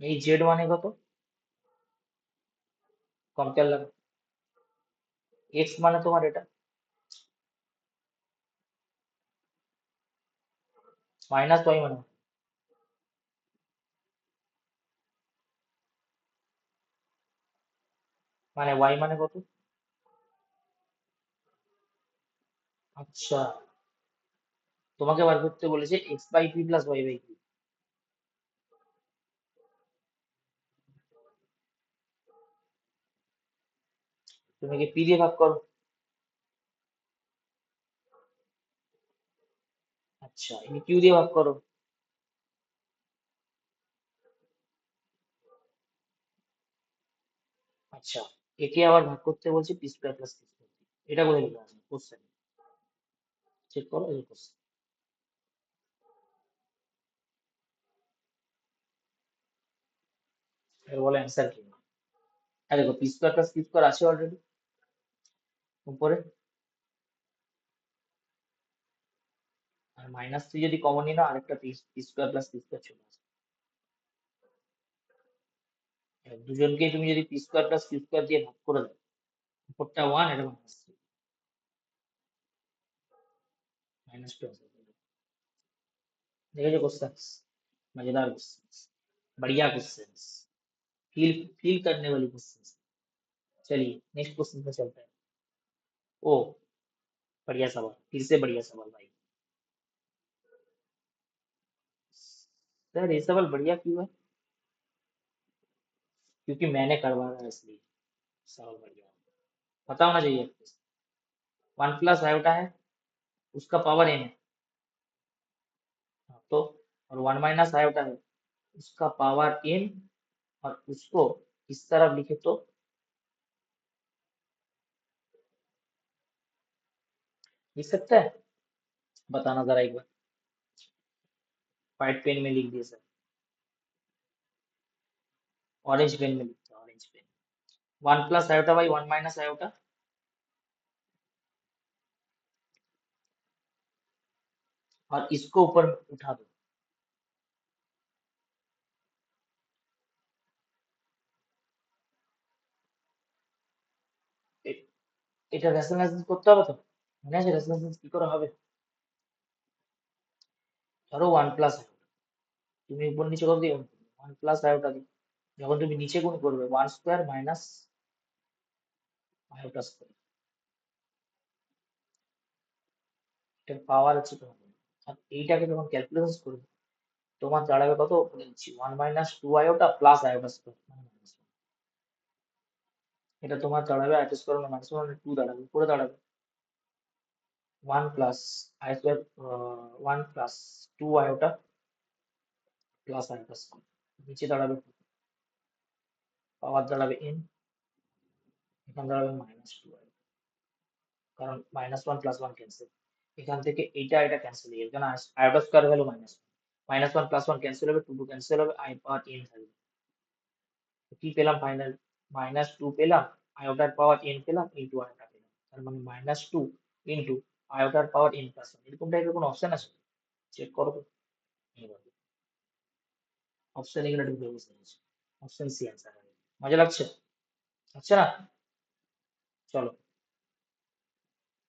এই জেড মানে কত, কম্পেয়ার লাগবে, এক্স মানে তোমার এটা মাইনাস ওয়াই মানে ওয়াই মানে কত, আচ্ছা তোমাকে বার করতে বলেছে X by P plus Y by P, তুমি কি পি দিয়ে ভাগ করো? আচ্ছা, ইনি কিউ দিয়ে ভাগ করো। আচ্ছা, একে আবার ভাগ করতে বলছি P square plus P square. এটা বলে দিতে হবে কোশ্চেন। চেক করো এই কোশ্চেন। এবার বলো অ্যান্সার কি? আর দেখো P square plus P square আছে অলরেডি উপরে, আর মাইনাস থ্রি যদি কমন নিই না, আরেকটা P square plus P square চলে আসে। এবার দুজনকে তুমি যদি P square plus P square দিয়ে ভাগ করে দাও, উপরটা ওয়ান, এটা মাইনাস থ্রি, माइनस टू। देखो क्वेश्चन, मजेदार क्वेश्चन, बढ़िया क्वेश्चन, फील फील करने वाली क्वेश्चन। चलिए नेक्स्ट क्वेश्चन पे चलते हैं। ओ, बढ़िया सवाल, फिर से बढ़िया सवाल भाई। सर ये सवाल बढ़िया क्यों है? क्योंकि मैंने करवाया है इसलिए सवाल बढ़िया है। पता होना चाहिए। वन प्लस आयोटा है, उसका पावर एन है। हाँ, तो और वन माइनस आयोटा है, उसका पावर एन, और उसको इस तरफ लिखे तो लिख सकता है? बताना जरा एक बार। व्हाइट पेन में लिख दिए सर, ऑरेंज पेन में लिखते हैं, orange pen. One plus iota by one minus iota, और इसको ऊपर उठा दो। এ- এটা রেশনালাইজ করতে হবে তো, মনে আছে রেশনালাইজ কি করে হবে? ধরো ওয়ান প্লাস আয়োটা, তুমি উপর নিচে কত দিয়ে গুণ করবে? ওয়ান প্লাস আয়োটা দিয়ে। যখন তুমি নিচে গুণ করবে, one square minus iota square, এটার পাওয়ার হচ্ছে তোমার। আর এইটাকে যখন ক্যালকুলেশন করবে, তোমার দাঁড়াবে কত? বলে দিচ্ছি, one minus two iota plus iota square, এটা তোমার দাঁড়াবে iota square minus one, two দাঁড়াবে, উপরে দাঁড়াবে one plus I square, one plus two iota plus iota square, নিচে দাঁড়াবে পাওয়ার দাঁড়াবে এন, এখানে দাঁড়াবে মাইনাস টু, কারণ minus one plus one cancel, এখান থেকে এইটা এটা ক্যান্সেল হয়ে যাবে, কারণ iota square value minus minus one plus one cancel হবে, টু টু ক্যান্সেল হবে, আই পাওয়ার এন থাকবে। তো কি পেলাম ফাইনাল? মাইনাস টু পেলাম, আয়োটার পাওয়ার এন পেলাম, ইন্টু আয়োটা পেলাম, তার মানে মাইনাস টু ইন্টু আয়োটার পাওয়ার এন প্লাস ওয়ান। এরকম টাইপের কোনো অপশন আছে? চেক করো তো। অপশন এগুলো ঢুকে বসে আছে, অপশন সি অ্যান্সার হবে। মজা লাগছে? আচ্ছা না? চলো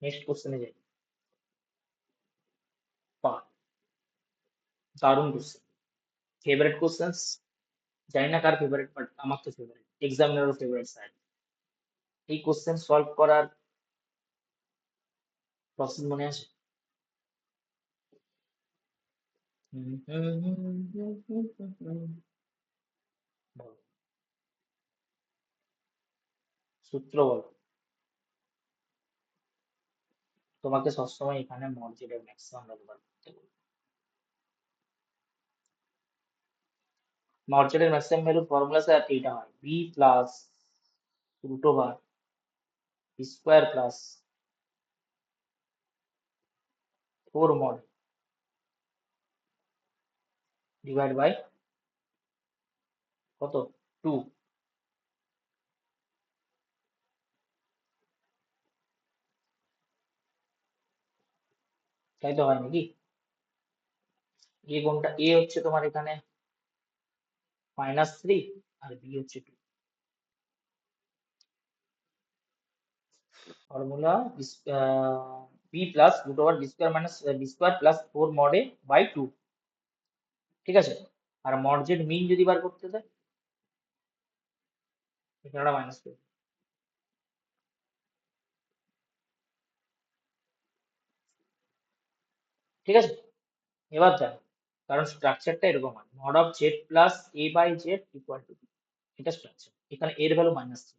নেক্সট কোশ্চেনে যাই। পা, দারুণ কোশ্চেন, ফেভারিট কোশ্চেন। জানি না কার ফেভারিট, বাট আমার তো ফেভারিট, এক্সামিনারও ফেভারিট স্যার। এই কোশ্চেন সলভ করার প্রসেস মনে আছে? বলো, সূত্র বলো। তোমাকে সবসময় এখানে মর্জিলের ম্যাক্সিমাম ব্যবহার করতে বলবো। মর্জিলের ম্যাক্সিমাম ভ্যালুর ফর্মুলা স্যার এইটা হয়, B plus root over square plus four mod divide by কত? টু। তাই তো হয় নাকি? এ কোনটা? এ হচ্ছে তোমার এখানে মাইনাস থ্রি, আর বি হচ্ছে two. Formula B plus root over B square minus B square plus four mod A by two, ঠিক আছে? আর মড জেড মিন যদি বার করতে চাই, এখানে মাইনাস টু, ঠিক আছে? এবার দেখ, কারণ স্ট্রাকচারটা এরকম হয়, mod of Z plus A by Z equal to, এটা স্ট্রাকচার। এখানে এর ভ্যালু মাইনাস থ্রি,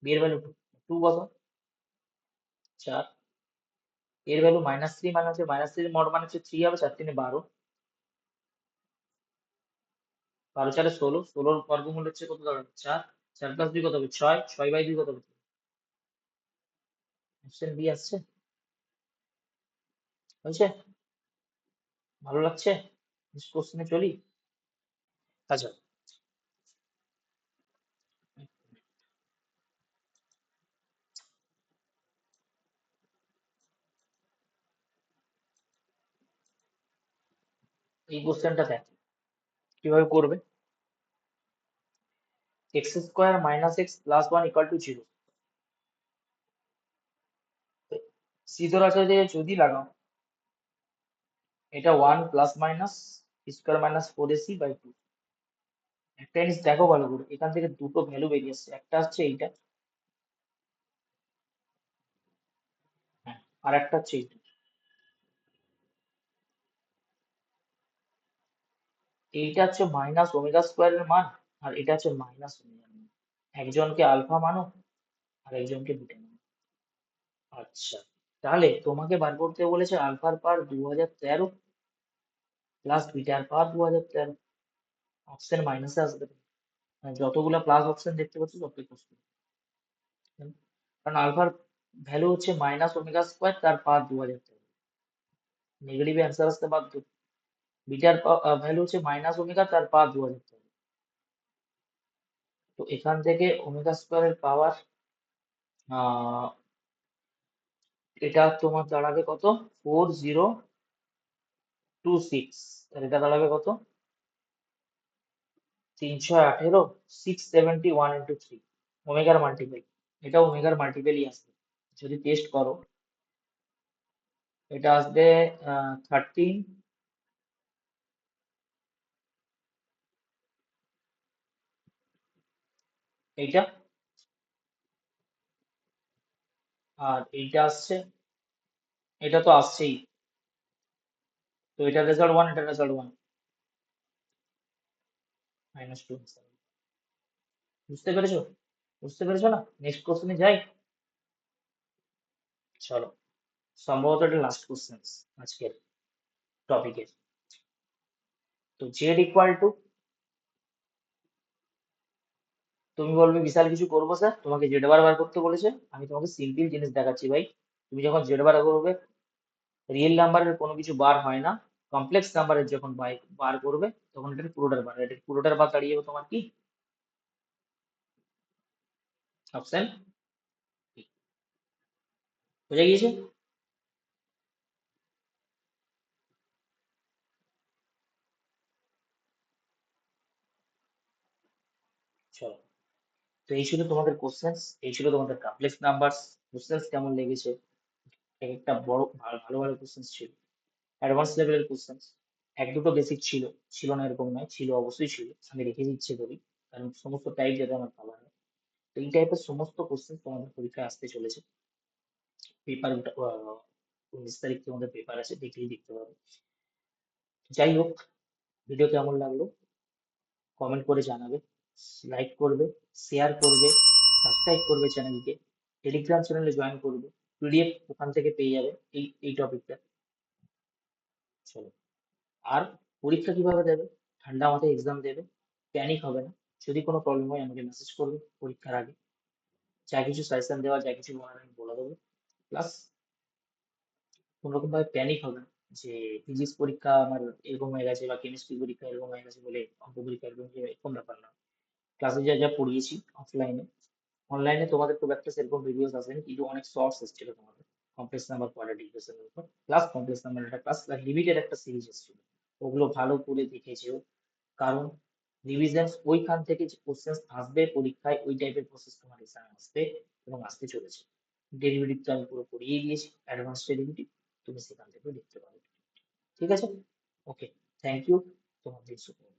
বি এর ভ্যালু টু, টু কত? 4। এর ভ্যালু -3 মানে হচ্ছে -3 মড মানে হচ্ছে 3 হবে, 4 3 12, 12 4 16, 16 বর্গমূল হচ্ছে কত দাঁড়াবে? 4, 4 প্লাস 2 কত হবে? 6, 6/2 কত হবে? অপশন বি আসছে। হয়েছে? ভালো লাগছে? নেক্সট কোশ্চেনে চলি। আচ্ছা, এই কোশ্চেনটা দেখ কিভাবে করবে। x² - x + 1 = 0। সিধরাচার্য যদি লাগাও, এটা 1 ± (² - 4ac/2)। একটা জিনিস দেখো ভালো করে, এখান থেকে দুটো ভ্যালু বেরিয়ে আসছে, একটা হচ্ছে এইটা, হ্যাঁ, আর একটা হচ্ছে এইটা। এইটা হচ্ছে -ω² এর মান, আর এটা হচ্ছে -ω এর মান। একজনকে আলফা মানো আর একজনকে বিটা মানো। আচ্ছা, তাহলে তোমাকে বার করতে বলেছে আলফার পাওয়ার 2013 প্লাস বিটার পাওয়ার 2013। অপশন মাইনাসে আসবে, মানে যতগুলা প্লাস অপশন দেখতে পাচ্ছ সবটাই কষ্ট। কারণ আলফার ভ্যালু হচ্ছে -ω² তার পাওয়ার 2013, নেগেটিভ অ্যান্সার আসতে বাধ্য। বিটার ভ্যালু হচ্ছে -ω তার পাওয়ার 2013। তো এখান থেকে ω² এর পাওয়ার এটা তোমার দাঁড়াবে কত? 4026। আর এটা দাঁড়াবে কত? 318, 671 ইন্টু 3, ওমেগার মাল্টিপল। এটা ওমেগার মাল্টিপলই আসবে যদি টেস্ট করো। এটা আসবে 13, এইটা, আর এইটা আসছে, এটা তো আসছেই। তো এটা রেজাল্ট 1, এটা রেজাল্ট 1, -2। বুঝতে পেরেছো? বুঝতে পেরেছো না? নেক্সট কোশ্চেনে যাই। চলো, সম্ভবত এটা লাস্ট কোশ্চেন আজকের টপিকের। তো z = তুমি বলবে বিশাল কিছু করবো স্যার, তোমাকে জেড বার বার করতে বলেছে। আমি তোমাকে সিম্পল জিনিস দেখাচ্ছি ভাই। তুমি যখন জেড বার করবে, রিয়েল নাম্বারের কোনো কিছু বার হয় না, কমপ্লেক্স নাম্বারের যখন বার করবে তখন এটার পুরোটার বার, এটার পুরোটার বার দাঁড়িয়ে যাবে তোমার কি? অপশন বোঝা গিয়েছে? চলো, তো এই ছিল তোমাদের কোশ্চেন্স, এই ছিল তোমাদের কমপ্লেক্স নাম্বারস। কোশ্চেন্স কেমন লেগেছে? এক একটা বড় ভালো ভালো কোশ্চেন্স ছিল, অ্যাডভান্স লেভেলের কোশ্চেন্স। এক দুটো বেসিক ছিল, ছিল না এরকম নয়, ছিল, অবশ্যই ছিল। আমি রেখে ইচ্ছে করি, কারণ সমস্ত টাইপ যাতে আমার ভালো হয়। তো এই টাইপের সমস্ত কোশ্চেন তোমাদের পরীক্ষায় আসতে চলেছে। পেপার 19 তারিখ তোমাদের পেপার আছে, দেখলেই দেখতে পাবে। যাই হোক, ভিডিও কেমন লাগলো কমেন্ট করে জানাবে, লাইক করবে, শেয়ার করবে, সাবস্ক্রাইব করবে চ্যানেলকে, টেলিগ্রাম চ্যানেলে জয়েন করবে, পিডিএফ ওখান থেকে পেয়ে যাবে এই টপিকটা। চলো, আর পরীক্ষা কিভাবে দেবে? ঠান্ডা মাথায় এক্সাম দেবে, প্যানিক হবে না। যদি কোনো প্রবলেম হয় আমাকে মেসেজ করবে পরীক্ষার আগে, যা কিছু সাজেশন দেওয়া, যা কিছু বলার আমি বলে দেবো। প্লাস কোনোরকম ভাবে প্যানিক হবে না যে ফিজিক্স পরীক্ষা আমার এরকম হয়ে গেছে বা কেমিস্ট্রি পরীক্ষা এরকম হয়ে গেছে বলে অঙ্ক পরীক্ষা এরকম হয়ে যাবে, এরকম ব্যাপার না। ক্লাসে যা যা পড়িয়েছি অফলাইনে, অনলাইনে তোমাদের খুব একটা সেরকম ভিডিওস আসেনি, কিন্তু অনেক শর্টস এসেছিল তোমাদের কমপ্লেক্স নাম্বার কোয়াড্রেটিক উপর, প্লাস কমপ্লেক্স নাম্বার একটা ক্লাস, লিমিটেড একটা সিরিজ এসেছিল। ওগুলো ভালো করে দেখেছো, কারণ রিভিশন ওইখান থেকে যে কোশ্চেন আসবে পরীক্ষায়, ওই টাইপের প্রসেস তোমার এক্সাম আসবে এবং আসতে চলেছে। ডেরিভেটিভ তো আমি পুরো পড়িয়ে দিয়েছি, অ্যাডভান্স ডেরিভেটিভ, তুমি সেখান থেকে দেখতে পাবে। ঠিক আছে? ওকে, থ্যাংক ইউ, তোমার দিন শুভ হোক।